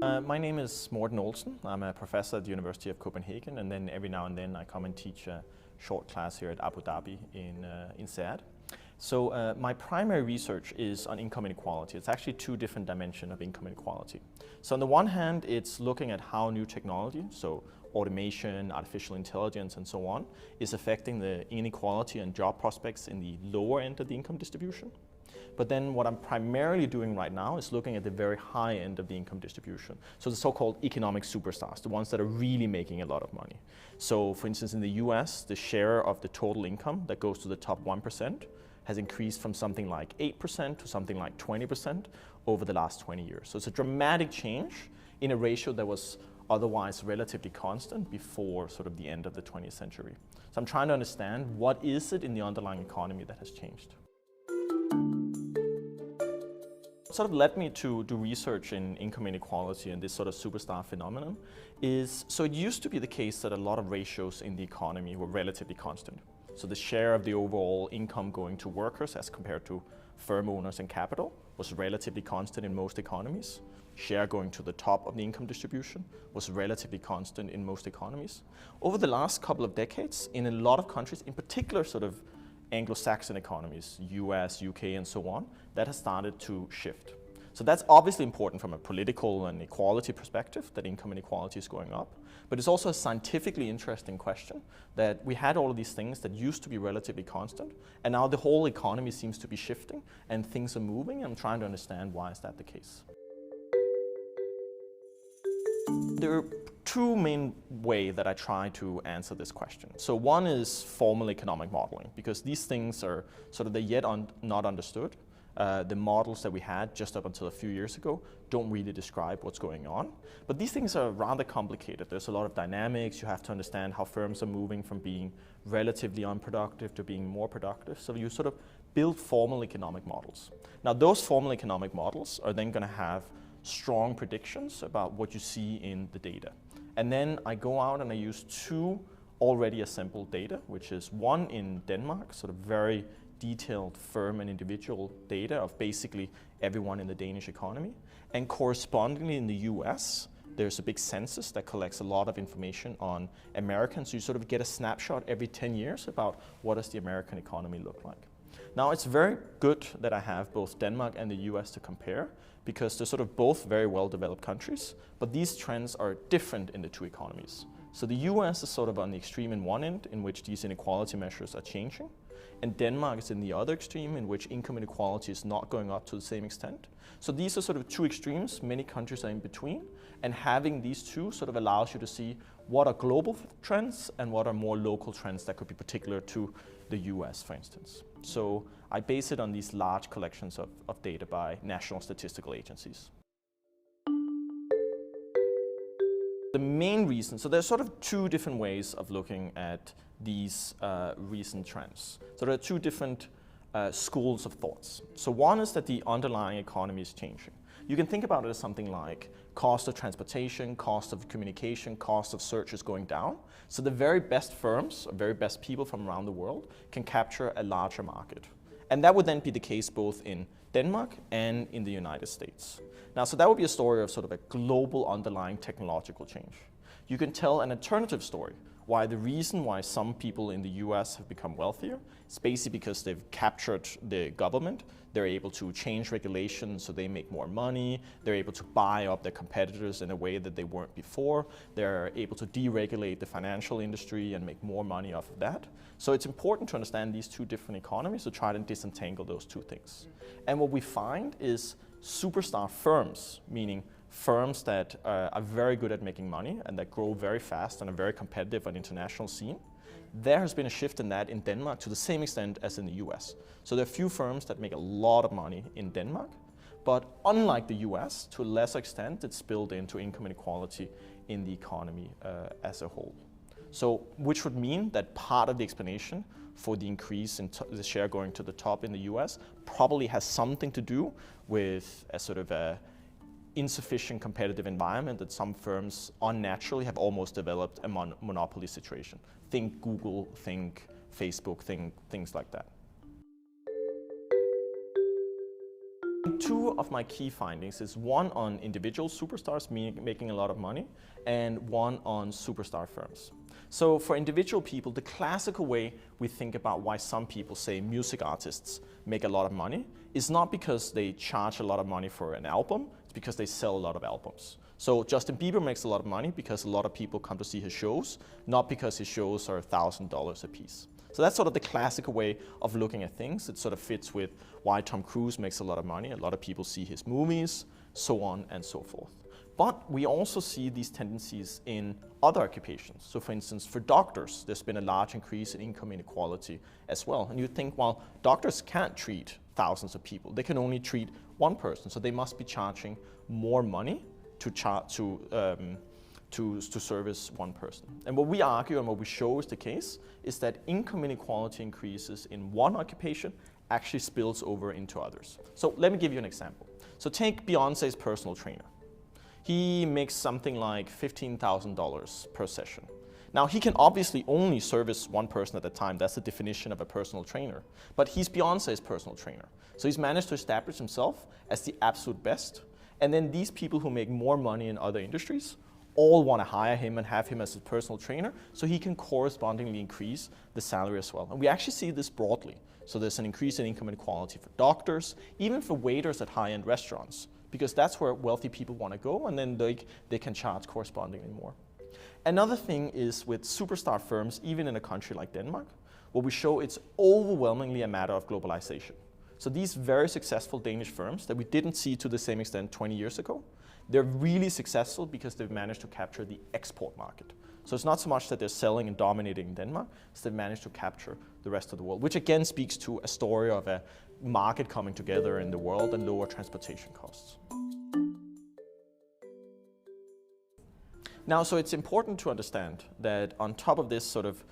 My name is Morten Olsen. I'm a professor at the University of Copenhagen, and then every now and then I come and teach a short class here at Abu Dhabi in SEAD. So my primary research is on income inequality. It's actually two different dimensions of income inequality. So on the one hand, it's looking at how new technology, so automation, artificial intelligence, and so on, is affecting the inequality and job prospects in the lower end of the income distribution. But then what I'm primarily doing right now is looking at the very high end of the income distribution. So the so-called economic superstars, the ones that are really making a lot of money. So for instance, in the US, the share of the total income that goes to the top 1% has increased from something like 8% to something like 20% over the last 20 years. So it's a dramatic change in a ratio that was otherwise relatively constant before sort of the end of the 20th century. So I'm trying to understand what is it in the underlying economy that has changed. What sort of led me to do research in income inequality and this sort of superstar phenomenon is, so it used to be the case that a lot of ratios in the economy were relatively constant. So the share of the overall income going to workers as compared to firm owners and capital was relatively constant in most economies. Share going to the top of the income distribution was relatively constant in most economies. Over the last couple of decades, in a lot of countries, in particular sort of Anglo-Saxon economies, US, UK, and so on, that has started to shift. So that's obviously important from a political and equality perspective, that income inequality is going up. But it's also a scientifically interesting question that we had all of these things that used to be relatively constant, and now the whole economy seems to be shifting and things are moving, and I'm trying to understand why is that the case. There are two main ways that I try to answer this question. So one is formal economic modeling, because these things are sort of yet not understood. The models that we had just up until a few years ago don't really describe what's going on. But these things are rather complicated. There's a lot of dynamics. You have to understand how firms are moving from being relatively unproductive to being more productive. So you sort of build formal economic models. Now those formal economic models are then going to have strong predictions about what you see in the data. And then I go out and I use two already assembled data, which is one in Denmark, sort of very detailed firm and individual data of basically everyone in the Danish economy. And correspondingly in the US, there's a big census that collects a lot of information on Americans. So you sort of get a snapshot every 10 years about what does the American economy look like. Now it's very good that I have both Denmark and the US to compare, because they're sort of both very well developed countries, but these trends are different in the two economies. So the US is sort of on the extreme in one end, in which these inequality measures are changing, and Denmark is in the other extreme, in which income inequality is not going up to the same extent. So these are sort of two extremes, many countries are in between, and having these two sort of allows you to see what are global trends and what are more local trends that could be particular to the US, for instance. So I base it on these large collections of data by national statistical agencies. The main reason, so there's sort of two different ways of looking at these recent trends. So there are two different schools of thoughts. So one is that the underlying economy is changing. You can think about it as something like cost of transportation, cost of communication, cost of search is going down. So the very best firms, or very best people from around the world can capture a larger market. And that would then be the case both in Denmark and in the United States. Now, so that would be a story of sort of a global underlying technological change. You can tell an alternative story, why the reason why some people in the US have become wealthier is basically because they've captured the government. They're able to change regulations so they make more money. They're able to buy up their competitors in a way that they weren't before. They're able to deregulate the financial industry and make more money off of that. So it's important to understand these two different economies to try to disentangle those two things. And what we find is superstar firms, meaning firms that are very good at making money and that grow very fast and are very competitive on the international scene. There has been a shift in that in Denmark to the same extent as in the US. So there are few firms that make a lot of money in Denmark, but unlike the US, to a lesser extent, it's spilled into income inequality in the economy as a whole. So, which would mean that part of the explanation for the increase in the share going to the top in the US probably has something to do with a sort of a insufficient competitive environment that some firms unnaturally have almost developed a monopoly situation. Think Google, think Facebook, think things like that. two of my key findings is one on individual superstars making a lot of money and one on superstar firms. So for individual people, the classical way we think about why some people say music artists make a lot of money is not because they charge a lot of money for an album, it's because they sell a lot of albums. So Justin Bieber makes a lot of money because a lot of people come to see his shows, not because his shows are $1,000 a piece. So that's sort of the classical way of looking at things. It sort of fits with why Tom Cruise makes a lot of money. A lot of people see his movies, so on and so forth. But we also see these tendencies in other occupations. So for instance, for doctors, there's been a large increase in income inequality as well. And you think, well, doctors can't treat thousands of people. They can only treat one person. So they must be charging more money to service one person. And what we argue and what we show is the case is that income inequality increases in one occupation actually spills over into others. So let me give you an example. So take Beyonce's personal trainer. He makes something like $15,000 per session. Now he can obviously only service one person at a time. That's the definition of a personal trainer. But he's Beyonce's personal trainer. So he's managed to establish himself as the absolute best. And then these people who make more money in other industries all want to hire him and have him as a personal trainer so he can correspondingly increase the salary as well. And we actually see this broadly. So there's an increase in income inequality for doctors, even for waiters at high-end restaurants, because that's where wealthy people want to go, and then they can charge correspondingly more. Another thing is with superstar firms, even in a country like Denmark, what we show it's overwhelmingly a matter of globalization. So these very successful Danish firms that we didn't see to the same extent 20 years ago, they're really successful because they've managed to capture the export market. So it's not so much that they're selling and dominating in Denmark, it's they've managed to capture the rest of the world, which again speaks to a story of a market coming together in the world and lower transportation costs. Now, so it's important to understand that on top of this sort of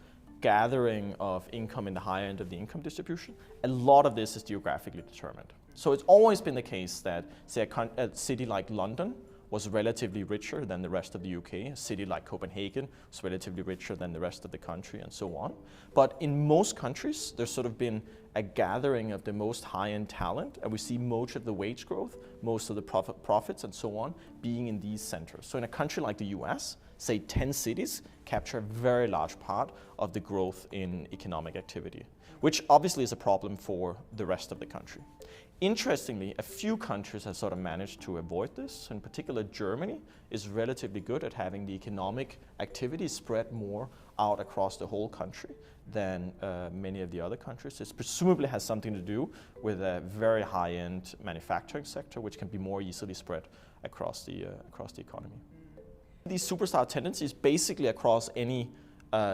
gathering of income in the higher end of the income distribution, a lot of this is geographically determined. So it's always been the case that, say, a city like London was relatively richer than the rest of the UK. A city like Copenhagen was relatively richer than the rest of the country, and so on. But in most countries, there's sort of been a gathering of the most high-end talent, and we see most of the wage growth, most of the profits, and so on, being in these centers. So in a country like the US, say 10 cities capture a very large part of the growth in economic activity, which obviously is a problem for the rest of the country. Interestingly, a few countries have sort of managed to avoid this. In particular, Germany is relatively good at having the economic activity spread more out across the whole country than many of the other countries. This presumably has something to do with a very high-end manufacturing sector, which can be more easily spread across the economy. These superstar tendencies basically across any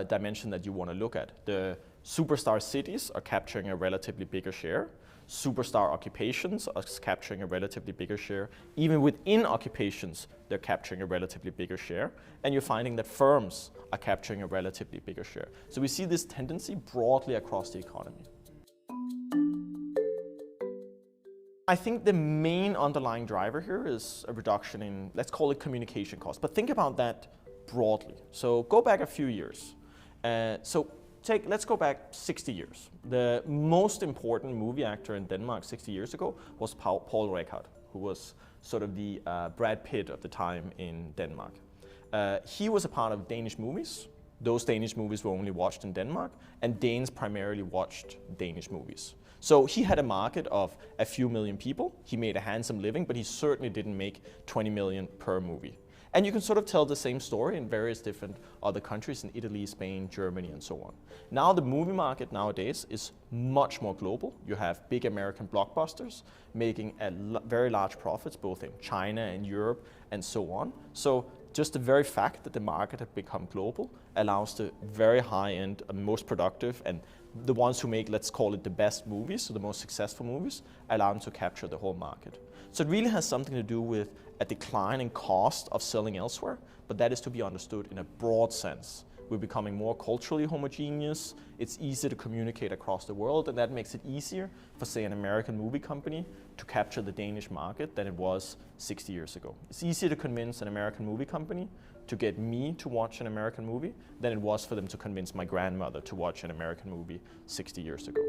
dimension that you want to look at. The superstar cities are capturing a relatively bigger share. Superstar occupations are capturing a relatively bigger share. Even within occupations, they're capturing a relatively bigger share. And you're finding that firms are capturing a relatively bigger share. So we see this tendency broadly across the economy. I think the main underlying driver here is a reduction in, let's call it communication costs. But think about that broadly. So go back a few years. Let's go back 60 years. The most important movie actor in Denmark 60 years ago was Paul Rekard, who was sort of the Brad Pitt of the time in Denmark. He was a part of Danish movies. Those Danish movies were only watched in Denmark, and Danes primarily watched Danish movies. So he had a market of a few million people. He made a handsome living, but he certainly didn't make 20 million per movie. And you can sort of tell the same story in various different other countries, in Italy, Spain, Germany, and so on. Now the movie market nowadays is much more global. You have big American blockbusters making very large profits, both in China and Europe, and so on. So just the very fact that the market has become global allows the very high-end, most productive, and the ones who make, let's call it, the best movies, so the most successful movies, allow them to capture the whole market. So it really has something to do with a decline in cost of selling elsewhere, but that is to be understood in a broad sense. We're becoming more culturally homogeneous, it's easier to communicate across the world, and that makes it easier for, say, an American movie company to capture the Danish market than it was 60 years ago. It's easier to convince an American movie company to get me to watch an American movie than it was for them to convince my grandmother to watch an American movie 60 years ago.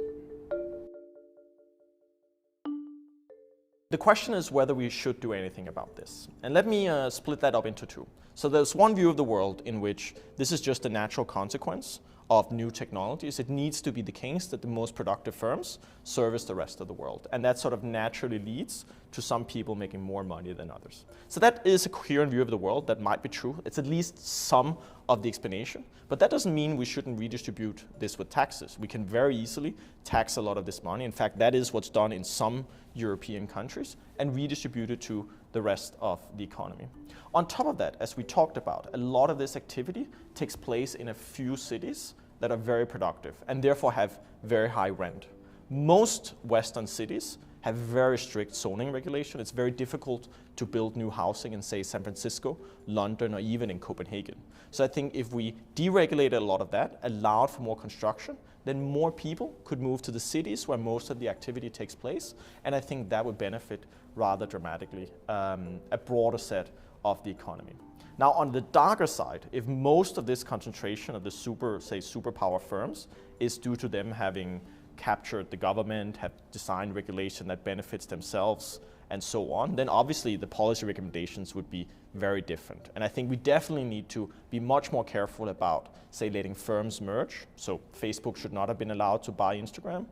The question is whether we should do anything about this. And let me split that up into two. So there's one view of the world in which this is just a natural consequence of new technologies. It needs to be the case that the most productive firms service the rest of the world. And that sort of naturally leads to some people making more money than others. So that is a coherent view of the world that might be true. It's at least some of the explanation. But that doesn't mean we shouldn't redistribute this with taxes. We can very easily tax a lot of this money. In fact, that is what's done in some European countries, and redistribute it to the rest of the economy. On top of that, as we talked about, a lot of this activity takes place in a few cities that are very productive and therefore have very high rent. Most Western cities have very strict zoning regulation. It's very difficult to build new housing in, say, San Francisco, London, or even in Copenhagen. So I think if we deregulated a lot of that, allowed for more construction, then more people could move to the cities where most of the activity takes place. And I think that would benefit rather dramatically a broader set of the economy. Now, on the darker side, if most of this concentration of the superpower firms is due to them having captured the government, have designed regulation that benefits themselves, and so on, then obviously the policy recommendations would be very different. And I think we definitely need to be much more careful about, say, letting firms merge. So Facebook should not have been allowed to buy Instagram.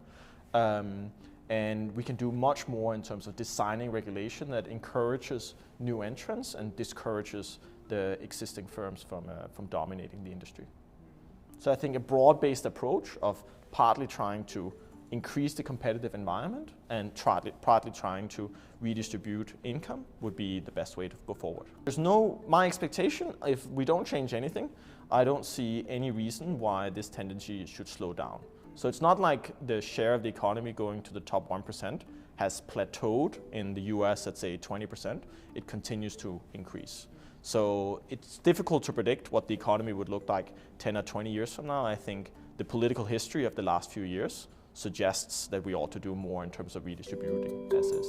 And we can do much more in terms of designing regulation that encourages new entrants and discourages the existing firms from dominating the industry. So I think a broad-based approach of partly trying to increase the competitive environment and partly trying to redistribute income would be the best way to go forward. My expectation, if we don't change anything, I don't see any reason why this tendency should slow down. So it's not like the share of the economy going to the top 1% has plateaued in the US at, say, 20%. It continues to increase. So it's difficult to predict what the economy would look like 10 or 20 years from now. I think the political history of the last few years suggests that we ought to do more in terms of redistributing as is.